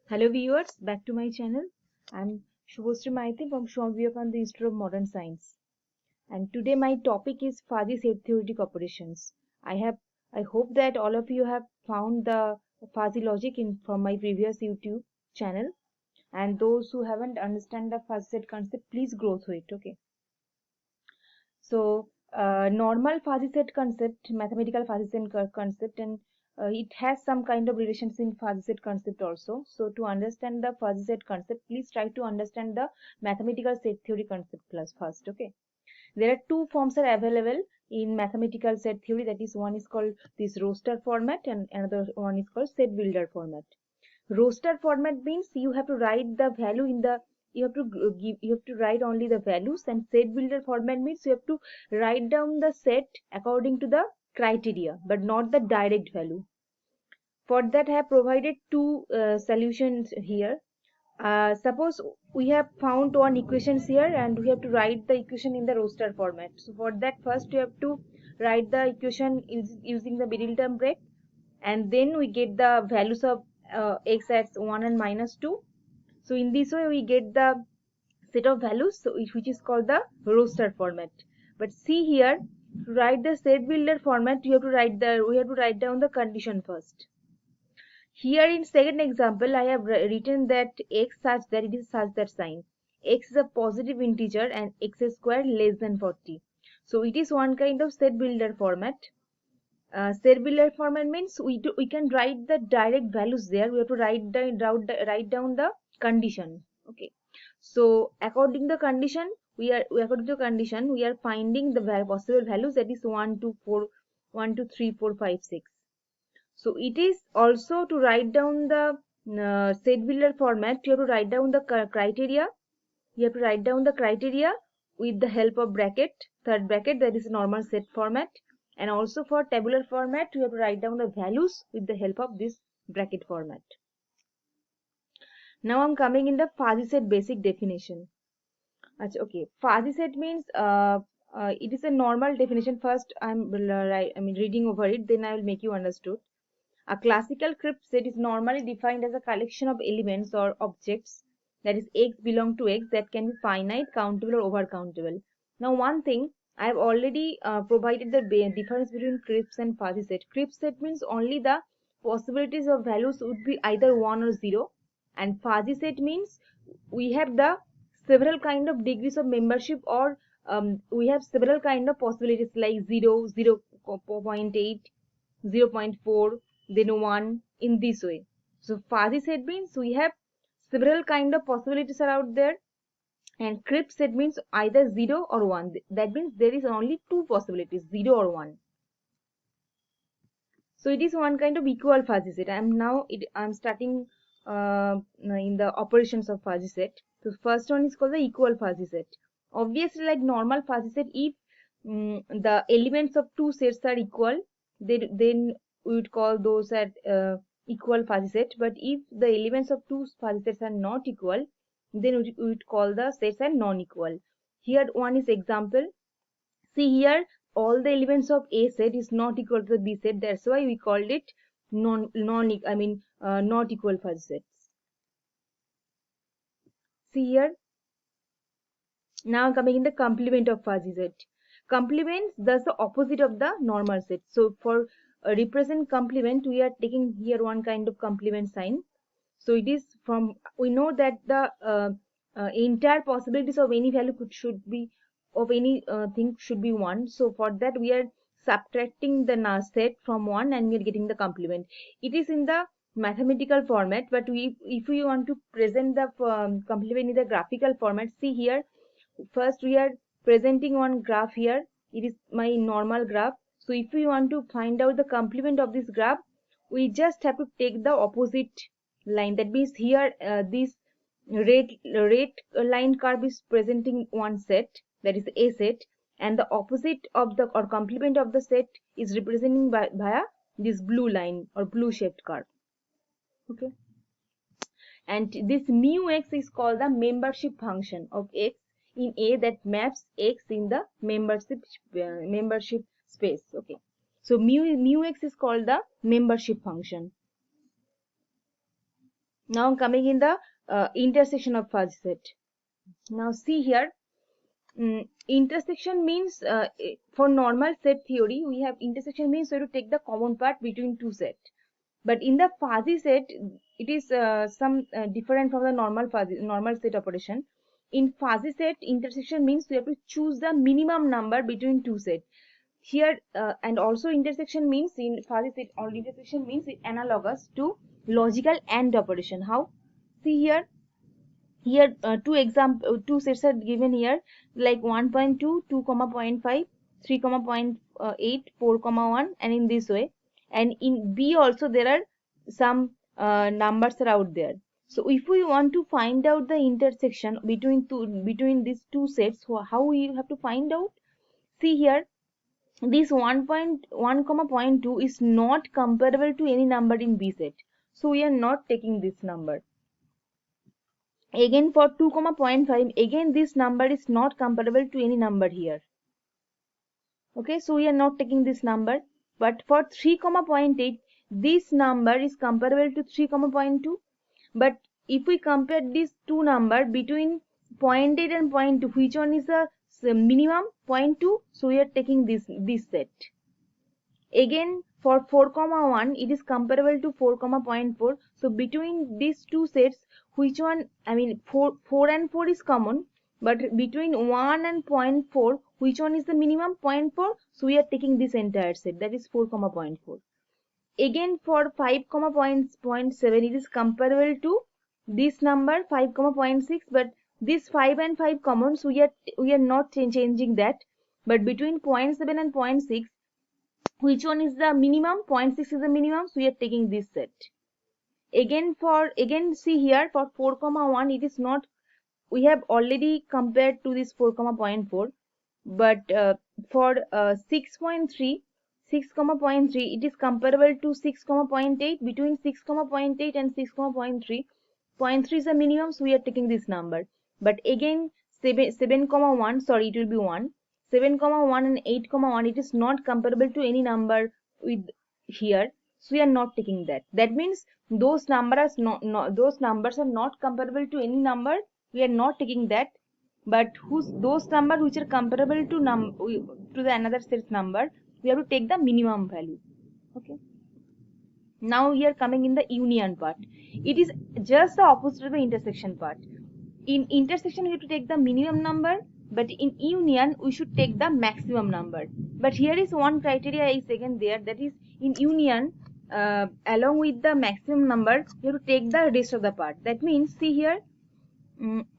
Hello viewers, back to my channel. I'm Shubhasri Maiti from Swami Vivekananda Institute of Modern Science. And today my topic is fuzzy set theoretic operations. I hope that all of you have found the fuzzy logic from my previous YouTube channel. And those who haven't understand the fuzzy set concept, please go through it. Okay. So normal fuzzy set concept, mathematical fuzzy set concept, and it has some kind of relations in fuzzy set concept also. So to understand the fuzzy set concept, please try to understand the mathematical set theory concept plus first. Okay. There are two forms are available in mathematical set theory. That is, one is called this roster format, and another one is called set builder format. Roster format means you have to write the value in the you have to write only the values, and set builder format means you have to write down the set according to the criteria but not the direct value. For that I have provided two solutions here. Suppose we have found one equations here and we have to write the equation in the roster format. So for that, first we have to write the equation using the middle term break, and then we get the values of x as 1 and minus 2. So in this way we get the set of values, so which is called the roster format. But see here, to write the set builder format, we have to write down the condition first. Here in second example, I have written that x such that it is such that sign. X is a positive integer and x squared less than 40. So it is one kind of set builder format. Set builder format means we can write the direct values there. We have to write down the condition. Okay. So according to the condition, we are finding the possible values, that is 1 2 4 1 2 3 4 5 6. So it is also to write down the set builder format. You have to write down the criteria. You have to write down the criteria with the help of bracket, third bracket, that is normal set format. And also for tabular format, you have to write down the values with the help of this bracket format. Now I'm coming in the fuzzy set basic definition. Okay, fuzzy set means it is a normal definition. First I'm reading over it, then I will make you understood. A classical crypt set is normally defined as a collection of elements or objects, that is x belong to x, that can be finite, countable or over countable. Now one thing, I have already provided the difference between crypts and fuzzy set. Crypt set means only the possibilities of values would be either 1 or 0, and fuzzy set means we have the several kind of degrees of membership, or we have several kind of possibilities like 0, 0 0.8, 0.4, then 1, in this way. So fuzzy set means we have several kind of possibilities are out there, and crypt set means either 0 or 1. That means there is only two possibilities, 0 or 1. So it is one kind of equal fuzzy set. I'm starting in the operations of fuzzy set. So first one is called the equal fuzzy set. Obviously, like normal fuzzy set, if the elements of two sets are equal, then we would call those at equal fuzzy set. But if the elements of two fuzzy sets are not equal, then we would call the sets as non-equal. Here one is example. See here, all the elements of A set is not equal to the B set. That's why we called it not equal fuzzy sets. See here, now coming in the complement of fuzzy set. Complement, thus the opposite of the normal set. So for represent complement, we are taking here one kind of complement sign. So it is from, we know that the entire possibilities of any value should be of any thing should be 1. So for that we are subtracting the set from 1 and we are getting the complement. It is in the mathematical format, but if we want to present the complement in the graphical format, see here, first we are presenting one graph here. It is my normal graph. So if we want to find out the complement of this graph, we just have to take the opposite line. That means here this red line curve is presenting one set, that is A set, and the opposite of the or complement of the set is representing via this blue line or blue shaped curve. Okay, and this mu x is called the membership function of x in A, that maps x in the membership space. Okay, so mu x is called the membership function. Now coming in the intersection of fuzzy set. Now see here, intersection means for normal set theory we have intersection means we have to take the common part between two set. But in the fuzzy set, it is some different from the normal set operation. In fuzzy set, intersection means we have to choose the minimum number between two sets. Here and also intersection means in fuzzy set or intersection means it analogous to logical AND operation. How? See here. Here two sets are given here like 1.2, 2,5, 3,8, 4,1 and in this way. And in B also there are some numbers are out there. So if we want to find out the intersection between these two sets, how we have to find out? See here, this 1.1, 0.2 is not comparable to any number in B set. So we are not taking this number. Again for 2,5, again this number is not comparable to any number here. Okay, so we are not taking this number. But for 3,8, this number is comparable to 3,2. But if we compare these two numbers between 0.8 and 0.2, which one is the minimum? 0.2. So we are taking this set. Again for 4,1, it is comparable to 4,0.4. So between these two sets, which one, I mean 4 and 4 is common, but between 1 and 0.4, which one is the minimum? 0.4. So we are taking this entire set, that is 4,0.4. Again for 5,0.7, it is comparable to this number 5,0.6, but this 5 and 5 common, so we are not changing that. But between 0.7 and 0.6, which one is the minimum? 0.6 is the minimum, so we are taking this set. Again see here for 4,1, it is not, we have already compared to this 4,0.4, but for 6.3, it is comparable to 6,0.8. Between 6,0.8 and 6,3, 0.3 is the minimum, so we are taking this number. But again 7,1, sorry, it will be 1. 7,1 and 8,1, it is not comparable to any number with here, so we are not taking that. That means those numbers are not comparable to any number, we are not taking that. But those numbers which are comparable to the another set's number, we have to take the minimum value. Okay. Now we are coming in the union part. It is just the opposite of the intersection part. In intersection we have to take the minimum number, but in union we should take the maximum number. But here is one criteria is again there, that is in union along with the maximum number you have to take the rest of the part. That means see here,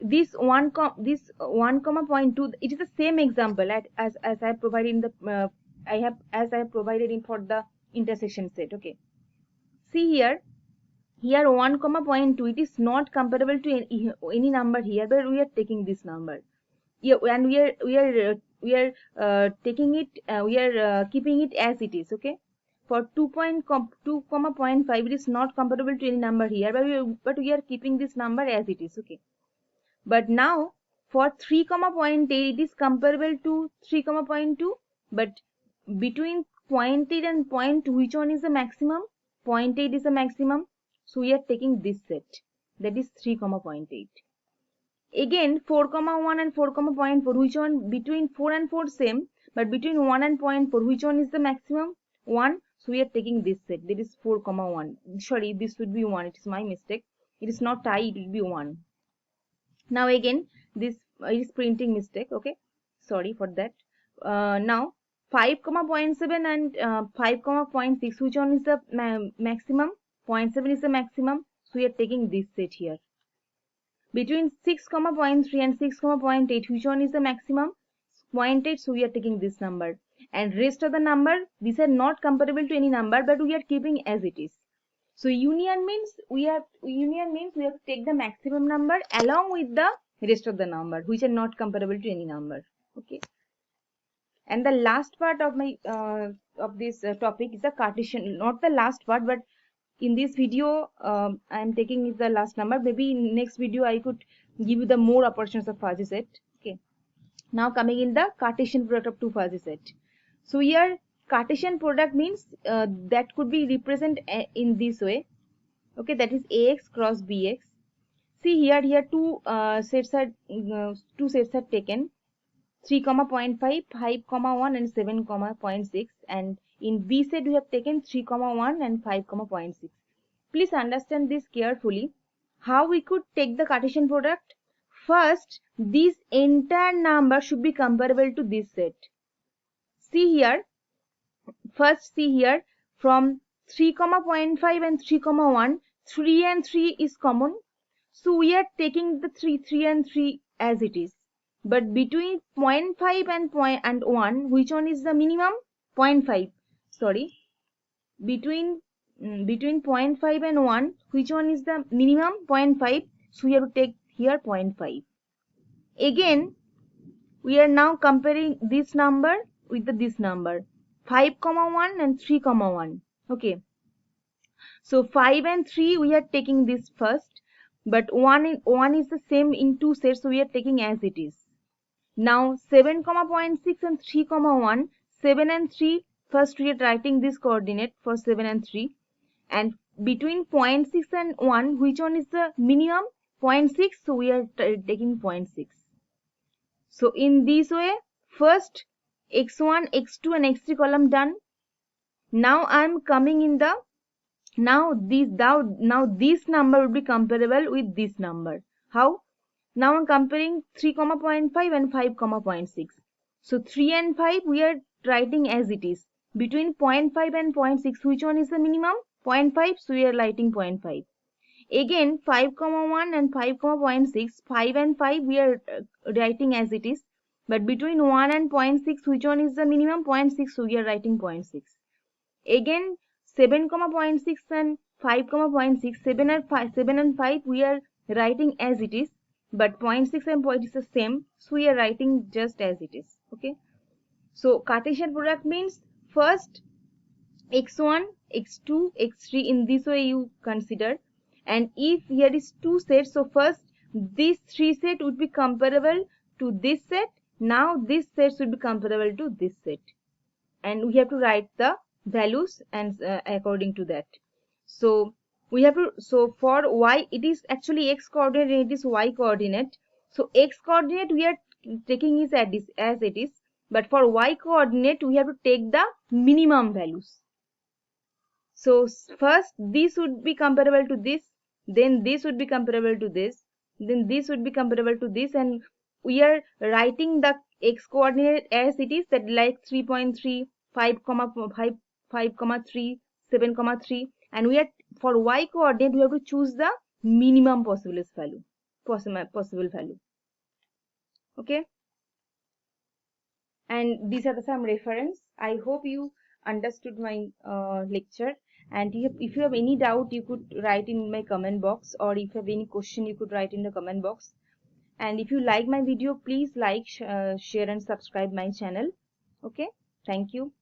this 1,0.2, it is the same example as I have provided in the I have provided in for the intersection set. Okay, see here 1,0.2, it is not comparable to any number here, but we are taking this number. Yeah, and we are taking it, we are keeping it as it is. Okay, for 2,5, it is not comparable to any number here, but we are keeping this number as it is. Okay, but now for 3,0.8, it is comparable to 3,0.2, but between 0.8 and 0.2, which one is the maximum? 0.8 is the maximum, so we are taking this set, that is 3,0.8. Again 4,1 and 4,0.4, which one? Between 4 and 4 same, but between 1 and 0.4, which one is the maximum? 1. So we are taking this set, that is 4,1. Sorry, this would be 1, it is my mistake. It is not I, it will be 1. Now again this is printing mistake. Okay, sorry for that. Now 5,0.7 and 5,0.6, which one is the maximum? 0.7 is the maximum, so we are taking this set here. Between 6,0.3 and 6,0.8, which one is the maximum? 0.8, so we are taking this number. And rest of the number, these are not comparable to any number, but we are keeping as it is. So union means we have to take the maximum number along with the rest of the number, which are not comparable to any number. Okay. And the last part of my of this topic is the Cartesian. Not the last part, but in this video I am taking is the last number. Maybe in next video I could give you the more operations of fuzzy set. Okay. Now coming in the Cartesian product of two fuzzy set. So here Cartesian product means that could be represented in this way. Okay, that is ax cross bx. See here two sets are taken, 3, 0.5, 5, 1 and 7, 0.6, and in B set we have taken 3, 1 and 5, 0.6. Please understand this carefully. How we could take the Cartesian product? First, this entire number should be comparable to this set. See here, first see here, from 3, 0.5 and 3, 1, 3 and 3 is common. So we are taking the 3 and 3 as it is. But between 0.5 and 1, which one is the minimum? 0.5. Sorry. Between 0.5 and 1, which one is the minimum? 0.5. So we have to take here 0.5. Again, we are now comparing this number with this number. 5, 1 and 3, 1. Okay. So 5 and 3 we are taking this first, but 1 is the same in two sets, so we are taking as it is. Now 7, 0.6 and 3, 1, 7 and 3, first we are writing this coordinate for 7 and 3, and between 0.6 and 1, which one is the minimum? 0.6, so we are taking 0.6. So in this way, first x1, x2 and x3 column done. Now I am coming in the now this number will be comparable with this number. How? Now I'm comparing 3, 0.5 and 5, 0.6. So 3 and 5 we are writing as it is. Between 0.5 and 0.6, which one is the minimum? 0.5, so we are writing 0.5. Again 5, 1 and 5, 0.6, 5 and 5 we are writing as it is. But between 1 and 0.6, which one is the minimum? 0.6, so we are writing 0.6. Again 7, 0.6 and 5, 0.6, 7 and 5 we are writing as it is, but 0.6 and 0.6 is the same, so we are writing just as it is. Okay, so Cartesian product means first x1, x2, x3, in this way you consider, and if here is two sets, so first this 3 set would be comparable to this set. Now this set should be comparable to this set, and we have to write the values and according to that. So we have to, so for y it is actually x coordinate and it is y coordinate. So x coordinate we are taking is as it is, but for y coordinate we have to take the minimum values. So first this would be comparable to this, then this would be comparable to this, then this would be comparable to this, and we are writing the x coordinate as it is, that like 3.3, 5, 3, 7, 3, and we are, for y coordinate we have to choose the minimum possible value. Okay, and these are some reference. I hope you understood my lecture, and if you have any doubt you could write in my comment box, or if you have any question you could write in the comment box. And if you like my video, please like, share and subscribe my channel. Okay, thank you.